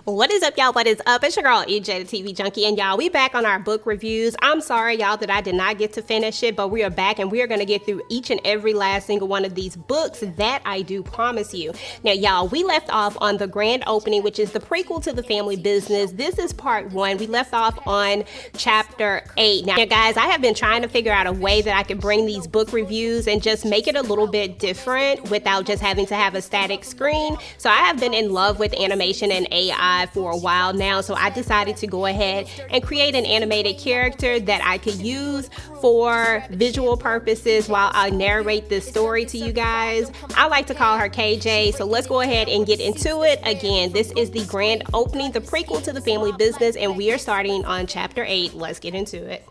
What is up, y'all? What is up? It's your girl, EJ, the TV Junky, and y'all, we back on our book reviews. I'm sorry, y'all, that I did not get to finish it, but we are back, and we are going to get through each and every last single one of these books. That I do promise you. Now, y'all, we left off on the grand opening, which is the prequel to the family business. This is part 1. We left off on chapter 8. Now, guys, I have been trying to figure out a way that I can bring these book reviews and just make it a little bit different without just having to have a static screen. So I have been in love with animation and AI for a while now, so I decided to go ahead and create an animated character that I could use for visual purposes while I narrate this story to you guys. I like to call her KJ, so let's go ahead and get into it. Again, this is the grand opening, the prequel to the family business, and we are starting on chapter 8. Let's get into it.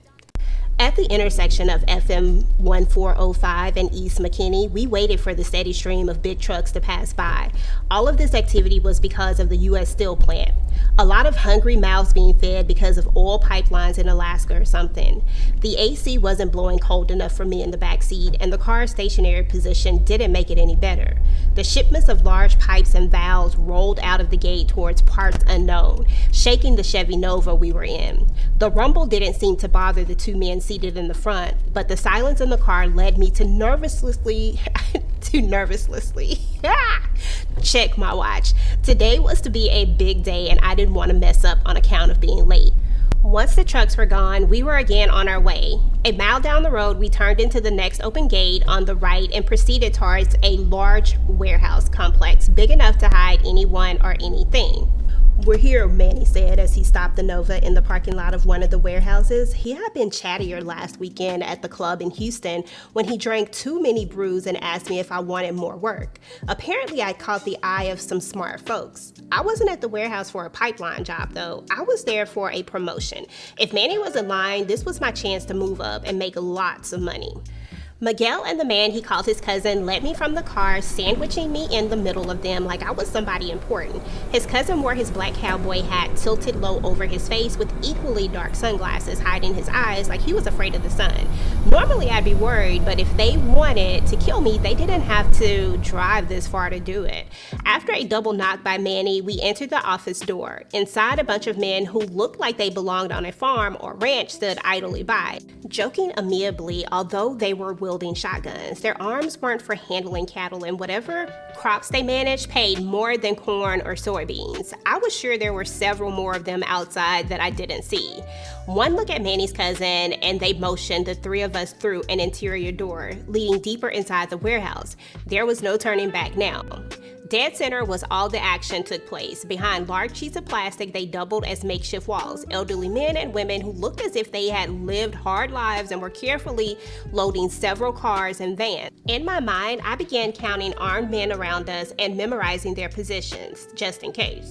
At the intersection of FM 1405 and East McKinney, we waited for the steady stream of big trucks to pass by. All of this activity was because of the U.S. Steel plant. A lot of hungry mouths being fed because of oil pipelines in Alaska or something. The AC wasn't blowing cold enough for me in the back seat, and the car's stationary position didn't make it any better. The shipments of large pipes and valves rolled out of the gate towards parts unknown, shaking the Chevy Nova we were in. The rumble didn't seem to bother the two men seated in the front, but the silence in the car led me to nervously check my watch. Today was to be a big day, and I didn't want to mess up on account of being late. Once the trucks were gone, we were again on our way. A mile down the road, we turned into the next open gate on the right and proceeded towards a large warehouse complex, big enough to hide anyone or anything. "We're here," Manny said as he stopped the Nova in the parking lot of one of the warehouses. He had been chattier last weekend at the club in Houston when he drank too many brews and asked me if I wanted more work. Apparently, I caught the eye of some smart folks. I wasn't at the warehouse for a pipeline job, though. I was there for a promotion. If Manny wasn't lying, this was my chance to move up and make lots of money. Miguel and the man he called his cousin led me from the car, sandwiching me in the middle of them like I was somebody important. His cousin wore his black cowboy hat tilted low over his face with equally dark sunglasses hiding his eyes like he was afraid of the sun. Normally I'd be worried, but if they wanted to kill me, they didn't have to drive this far to do it. After a double knock by Manny, we entered the office door. Inside, a bunch of men who looked like they belonged on a farm or ranch stood idly by, joking amiably, although they were wielding shotguns. Their arms weren't for handling cattle, and whatever crops they managed paid more than corn or soybeans. I was sure there were several more of them outside that I didn't see. One look at Manny's cousin, and they motioned the three of us through an interior door, leading deeper inside the warehouse. There was no turning back now. Dead center was all the action took place. Behind large sheets of plastic, they doubled as makeshift walls. Elderly men and women who looked as if they had lived hard lives and were carefully loading several cars and vans. In my mind, I began counting armed men around us and memorizing their positions, just in case.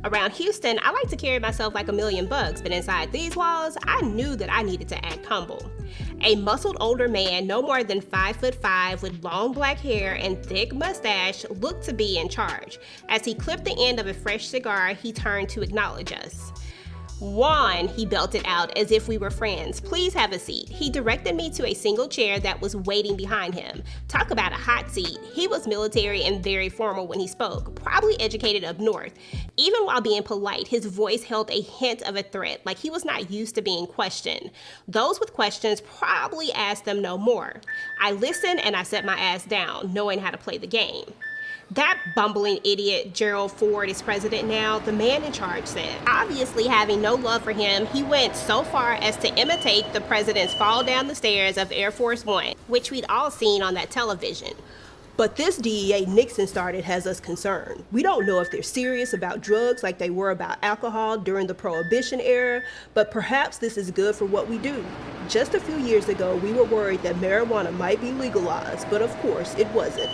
Around Houston, I like to carry myself like $1,000,000, but inside these walls, I knew that I needed to act humble. A muscled older man, no more than 5'5", with long black hair and thick mustache, looked to be in charge. As he clipped the end of a fresh cigar, he turned to acknowledge us. "Juan," he belted out as if we were friends, "please have a seat." He directed me to a single chair that was waiting behind him. Talk about a hot seat. He was military and very formal when he spoke, probably educated up north. Even while being polite, his voice held a hint of a threat, like he was not used to being questioned. Those with questions probably asked them no more. I listened and I set my ass down, knowing how to play the game. "That bumbling idiot Gerald Ford is president now," the man in charge said. Obviously having no love for him, he went so far as to imitate the president's fall down the stairs of Air Force One, which we'd all seen on that television. "But this DEA Nixon started has us concerned. We don't know if they're serious about drugs like they were about alcohol during the Prohibition era, but perhaps this is good for what we do. Just a few years ago, we were worried that marijuana might be legalized, but of course it wasn't.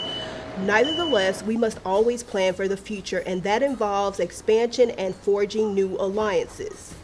Nevertheless, we must always plan for the future, and that involves expansion and forging new alliances."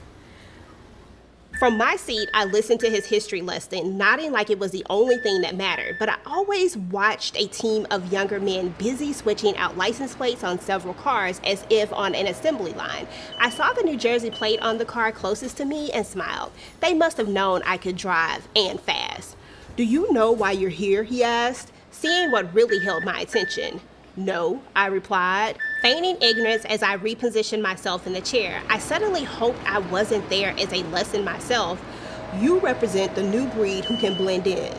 From my seat, I listened to his history lesson, nodding like it was the only thing that mattered, but I always watched a team of younger men busy switching out license plates on several cars as if on an assembly line. I saw the New Jersey plate on the car closest to me and smiled. They must have known I could drive, and fast. "Do you know why you're here?" he asked, seeing what really held my attention. "No," I replied. Feigning ignorance as I repositioned myself in the chair, I suddenly hoped I wasn't there as a lesson myself. You represent the new breed who can blend in.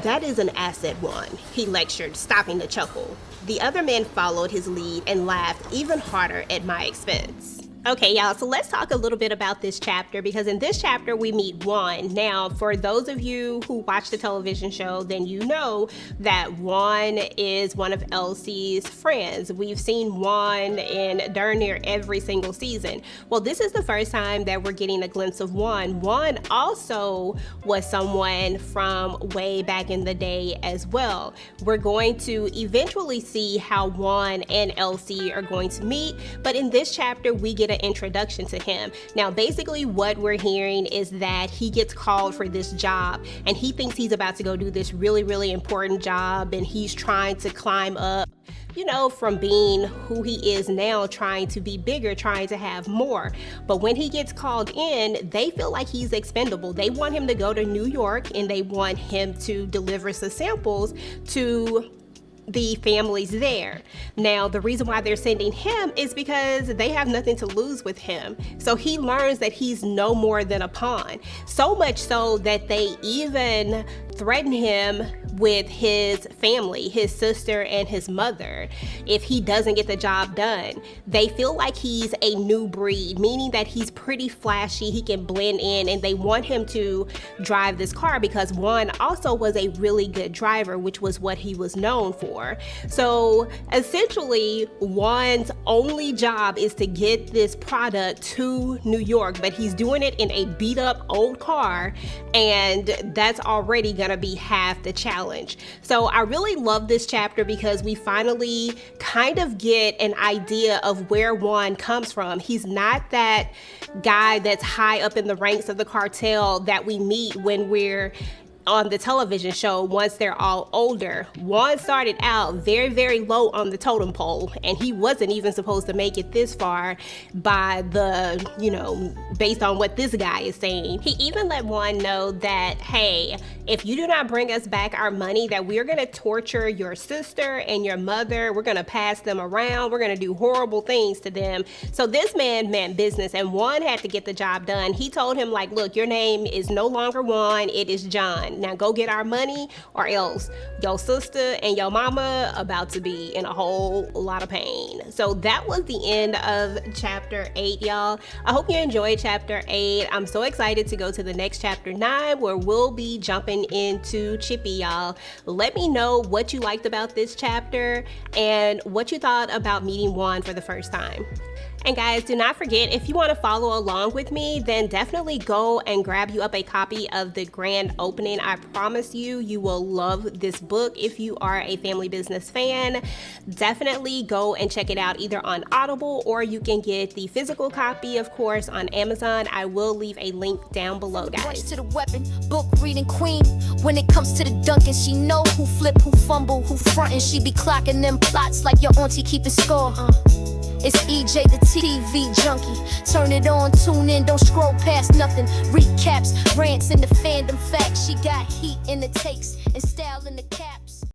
That is an asset, Juan, he lectured, stopping to chuckle. The other men followed his lead and laughed even harder at my expense. Okay, y'all, so let's talk a little bit about this chapter, because in this chapter we meet Juan. Now, for those of you who watch the television show, then you know that Juan is one of Elsie's friends. We've seen Juan in darn near every single season. Well, this is the first time that we're getting a glimpse of Juan. Juan also was someone from way back in the day as well. We're going to eventually see how Juan and Elsie are going to meet, but in this chapter we get an introduction to him. Now, basically what we're hearing is that he gets called for this job and he thinks he's about to go do this really, really important job, and he's trying to climb up, you know, from being who he is now, trying to be bigger, trying to have more. But when he gets called in, they feel like he's expendable. They want him to go to New York and they want him to deliver some samples to the families there. Now, the reason why they're sending him is because they have nothing to lose with him. So he learns that he's no more than a pawn. So much so that they even threaten him with his family, his sister and his mother, if he doesn't get the job done. They feel like he's a new breed, meaning that he's pretty flashy, he can blend in, and they want him to drive this car because Juan also was a really good driver, which was what he was known for. So essentially, Juan's only job is to get this product to New York, but he's doing it in a beat up old car, and that's already gonna be half the challenge. So I really love this chapter because we finally kind of get an idea of where Juan comes from. He's not that guy that's high up in the ranks of the cartel that we meet when we're on the television show once they're all older. Juan started out very, very low on the totem pole, and he wasn't even supposed to make it this far by the, you know, based on what this guy is saying. He even let Juan know that, hey, if you do not bring us back our money, that we're gonna torture your sister and your mother, we're gonna pass them around, we're gonna do horrible things to them. So this man meant business, and Juan had to get the job done. He told him, like, look, your name is no longer Juan, it is John. Now go get our money, or else your sister and your mama about to be in a whole lot of pain. So that was the end of chapter 8, y'all. I hope you enjoyed chapter 8. I'm so excited to go to the next chapter 9, where we'll be jumping into Chippy, y'all. Let me know what you liked about this chapter and what you thought about meeting Juan for the first time. And guys, do not forget, if you want to follow along with me, then definitely go and grab you up a copy of The Grand Opening. I promise you, you will love this book if you are a family business fan. Definitely go and check it out either on Audible, or you can get the physical copy, of course, on Amazon. I will leave a link down below, guys. To the weapon, book reading queen. When it comes to the dunking, she know who flip, who fumble, who front, and she be clocking them plots like your auntie keeping score. It's EJ the TV Junky. Turn it on, tune in, don't scroll past nothing. Recaps, rants, and the fandom facts. She got heat in the takes and style in the caps.